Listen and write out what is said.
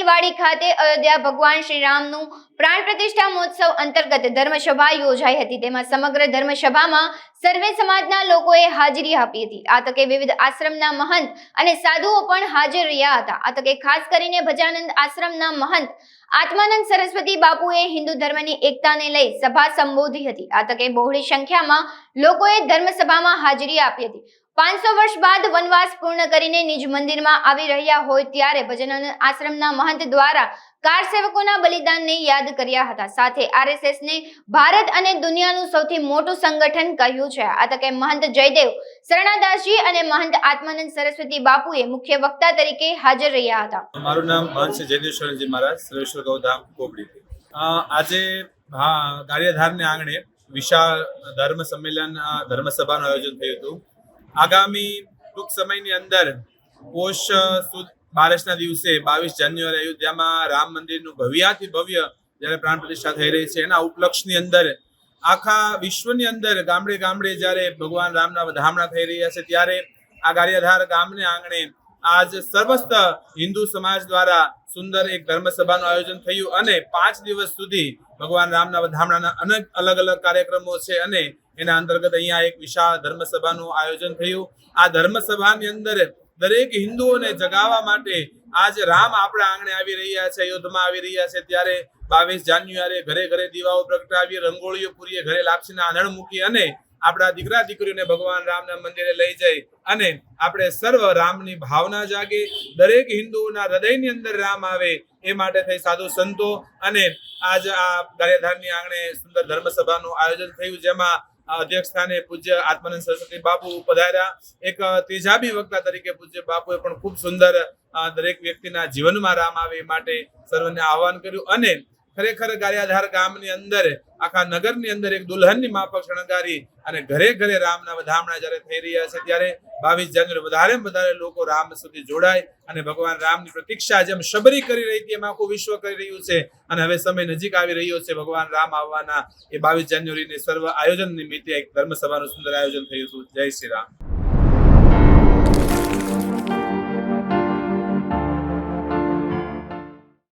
દિવાળી ખાતે અયોધ્યા ભગવાન શ્રી રામનું પ્રાણ પ્રતિષ્ઠા મહોત્સવ અંતર્ગત ધર્મસભા યોજાઈ હતી। તેમાં સમગ્ર ધર્મસભામાં સર્વે સમાજના લોકોએ હાજરી આપી હતી। આ તકે વિવિધ આશ્રમના મહંત અને સાધુઓ પણ હાજર રહ્યા હતા। આ તકે ખાસ કરીને ભજાનંદ આશ્રમના મહંત આત્માનંદ સરસ્વતી બાપુએ હિન્દુ ધર્મની એકતાને લઈ સભા સંબોધી હતી। આ તકે બહોળી સંખ્યામાં લોકોએ ધર્મસભામાં હાજરી આપી હતી। 500 વર્ષ બાદ વનવાસ પૂર્ણ કરીને નિજ મંદિરમાં આવી રહ્યા હોય ત્યારે ભજાનંદ આશ્રમના મહંત દ્વારા કાર સેવકોના બલિદાનને યાદ કર્યા હતા। સાથે આરએસએસને ભારત અને દુનિયાનું સૌથી મોટું સંગઠન કહ્યું છે। આ તકે મહંત જયદેવ શરણાદાસજી અને મહંત આત્માનંદ સરસ્વતી બાપુએ મુખ્ય વક્તા તરીકે હાજર રહ્યા હતા। મારું નામ મહંત જયદેવ શરણજી મહારાજ સર્વેશ્વર ગૌધામ કોબડી। આજે ગારિયાધારને આંગણે વિશાળ ધર્મ સંમેલન ધર્મસભાનું આયોજન થયું હતું। આગામી ટૂંક સમયની અંદર પોષ સુદ 12ના દિવસે 22 જાન્યુઆરી અયોધ્યામાં રામ મંદિરનું ભવ્યાથી ભવ્ય જ્યારે પ્રાણ પ્રતિષ્ઠા થઈ રહી છે, એના ઉપલક્ષની અંદર આખા વિશ્વની અંદર ગામડે ગામડે જ્યારે ભગવાન રામના વધામણા થઈ રહ્યા છે, ત્યારે આ ગારિયાધાર ગામને આંગણે આજ સર્વસ્ત હિન્દુ સમાજ દ્વારા સુંદર એક ધર્મસભાનું આયોજન થયું અને 5 દિવસ સુધી ભગવાન રામના વધામણાના અનેક અલગ અલગ કાર્યક્રમો છે અને એના અંતર્ગત અહીંયા એક વિશાળ ધર્મસભાનું આયોજન થયું। આ ધર્મસભાની અંદર દરેક હિન્દુઓને જગાવવા માટે આજ રામ આપણા આંગણે આવી રહ્યા છે, અયોધ્યામાં આવી રહ્યા છે, ત્યારે 22 જાન્યુઆરી ઘરે ઘરે દીવાઓ પ્રગટાવી, રંગોળીઓ પૂરી, ઘરે લાપસીના આંધણ મૂકી અને આપણા દીકરા દીકરીઓને ભગવાન રામના મંદિરે લઈ જઈ અને આપણે સર્વ રામની ભાવના જાગે, દરેક હિન્દુઓના હૃદયની અંદર રામ આવે એ માટે થઈ સાધુ સંતો અને આજ આ ગારિયાધારની આંગણે સુંદર ધર્મસભાનું આયોજન થયું, જેમાં અધ્યક્ષ સ્થાને પૂજ્ય આત્માનંદ સરસ્વતી બાપુ પધાર્યા। એક તેજાબી વક્તા તરીકે પૂજ્ય બાપુએ પણ ખૂબ સુંદર દરેક વ્યક્તિના જીવનમાં રામ આવે એ માટે સર્વને આહવાન કર્યું અને ખરેખર ગારિયાધાર ગામની અંદર આખા નગરની અંદર એક દુલ્હનની માફક શણગારી અને ઘરે ઘરે રામના વધામણા જ્યારે થઈ રહ્યા છે, ત્યારે 22 જાન્યુઆરી વધારે વધારે લોકો રામ સુધી જોડાય અને ભગવાન રામની પ્રતીક્ષા જેમ શબરી કરી રહી હતી એમ આખું વિશ્વ કરી રહ્યું છે અને હવે સમય નજીક આવી રહ્યો છે ભગવાન રામ આવવાના। એ 22 જાન્યુઆરીની સર્વ આયોજન નિમિત્તે એક ધર્મસભાનું સુંદર આયોજન થયું હતું। જય શ્રી રામ।